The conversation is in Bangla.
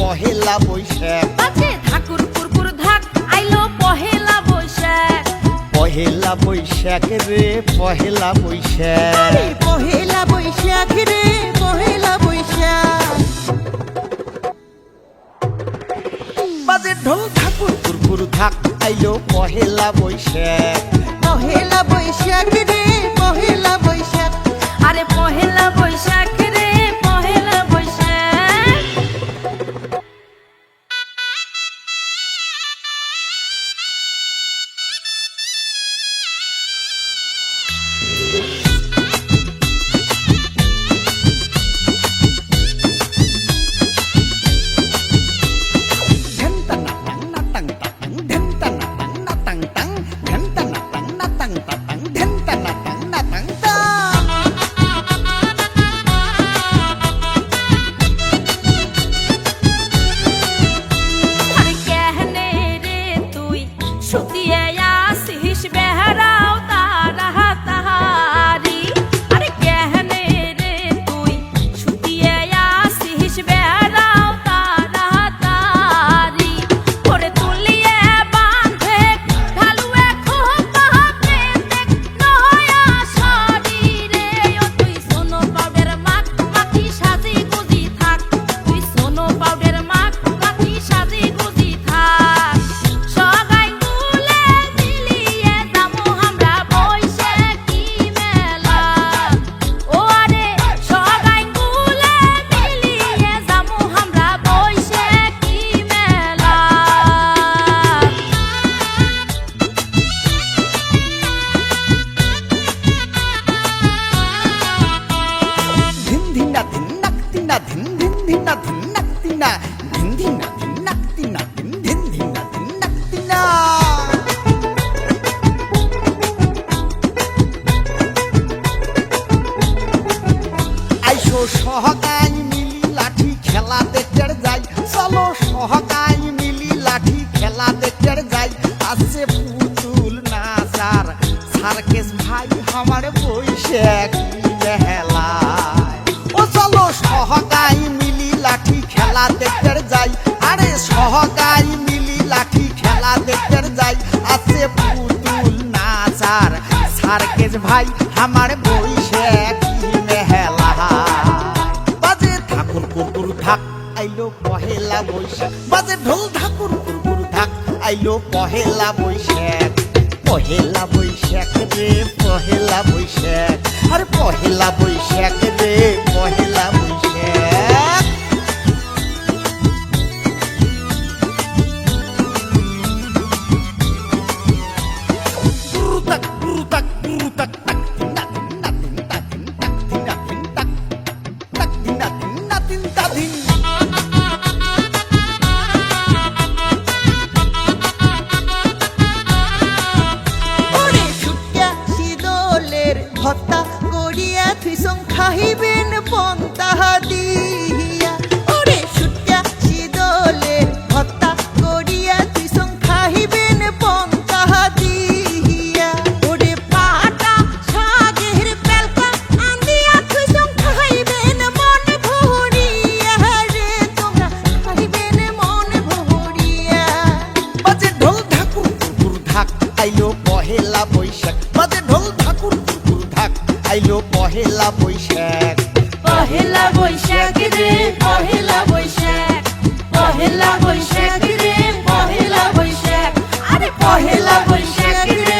পহেলা বৈশাখ। বাজে ধাকুর কুরকুর ধাক আইলো পহেলা বৈশাখ। পহেলা বৈশাখ রে পহেলা বৈশাখ। আরে পহেলা বৈশাখ রে পহেলা বৈশাখ। বাজে ঢোল ঠাকুর কুরকুর ধাক আইলো পহেলা বৈশাখ। পহেলা বৈশাখ রে পহেলা বৈশাখ। আরে পহেলা বৈশাখ রে পহেলা বৈশাখ। আরে কেহনে রে তুই শুকিয়ে আসিস বেহারাও তারা তাহারি। আরে কেহনে রে তুই শুকিয়ে আসিস বেহারাও তারা তাহারি। ওরে তুলিয়ে বাঁধে ঢালুয়ে খোপা পেতে নয়া শরীরে। ও তুই সোনো পাউডার মাখ মাখি সাজি গুজি থাক। তুই সোনো পাউডার মাখ মাখি সাজি গুজি থাক। সগাই গুলে মিলিয়ে যাবো আমরা বৈশাখী মেলা। ও আরে সগাই গুলে মিলিয়ে যাবো আমরা বৈশাখী মেলা। ধিন ধিনা ধিন নাক তিনা ধিন ধিন ধিনা ধিন নাক তিনা ধিন ধিনা ধিন নাক তিনা ধিন ধিন ধিনা ধিন নাক তিনা। আইসো সহকাই মিলি লাঠি খেলা দেখতে যাই। চলো সহকাই মিলি লাঠি খেলা দেখতে যাই। আছে পুতুল নাচার সার্কেস ভাই আমার বৈশাখী মেলায়। ও চলো সহকাই মিলি লাঠি খেলা দেখতে যাই। আরে সহকাই মিলি লাঠি খেলা দেখতে যাই। আছে পুতুল নাচার সার্কেস ভাই আমার বৈশাখী মেলায়। বাজে ঠাকুর কুকুর ধাক আইলো পহেলা বৈশাখ। বাজে ঢোল ঠাকুর কুকুর ধাক আইলো পহেলা বৈশাখ। পহেলা বৈশাখ রে পহেলা বৈশাখ। আর পহেলা বৈশাখ রে পহেলা বৈশাখ। গুরুতাক গুরুতাক গুরুতাক তাক তিনা তিনা তিনা তিনা তিনা তিনা তাক তিনা তিনা তিনা তিন। ওরে শুকিয়া শীতলের ভত্তা করিয়া থুইসং খাইবেন পন্তা দিয়া। ওরে শুকিয়া শীতলের ভত্তা করিয়া থুইসং খাইবেন পন্তা দিয়া। ওরে পাটা শাকের পেলকা আন্দিয়া থুইসং খাইবেন মন ভরিয়া রে তোমরা খাইবেন মন ভরিয়া। বাজে ঢোল ঠাকুর কুকুর ধাক আইলো পহেলা বৈশাখ। বাজে ঢোল ঠাকুর কুকুর ধাক আইলো পহেলা বৈশাখ। পহেলা বৈশাখ রে পহেলা